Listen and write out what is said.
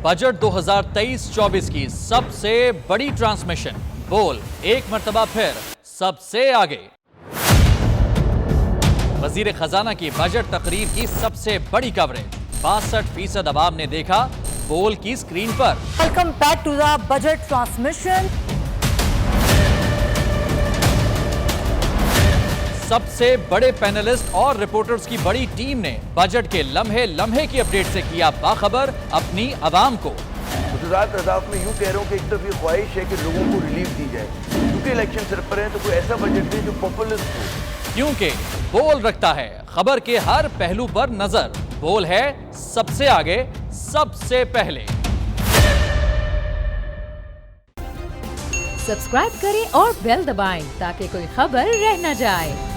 Budget 2023-24 की सबसे बड़ी ट्रांसमिशन। बोल एक मर्तबा फिर सबसे आगे। वजीर खजाना की बजट तकरीर की सबसे बड़ी कवरेज। 62% अवाम ने देखा बोल की स्क्रीन पर। Welcome back to the budget transmission. सबसे बड़े पैनलिस्ट और रिपोर्टर्स की बड़ी टीम ने बजट के लम्हे लम्हे की अपडेट से किया बाखबर अपनी आवाम को। गुजरात अदाफ में यूं कह रहा हूं कि एक तरफ ये ख्वाहिश है कि लोगों को रिलीफ दी जाए, क्योंकि इलेक्शन सर पर है, तो कोई ऐसा बजट दे जो पॉपुलिस्ट हो। क्योंकि बोल रखता है खबर के हर पहलू पर नजर। बोल है सबसे आगे, सबसे पहले। सब्सक्राइब करें और बेल दबाएं ताकि कोई खबर रह न जाए।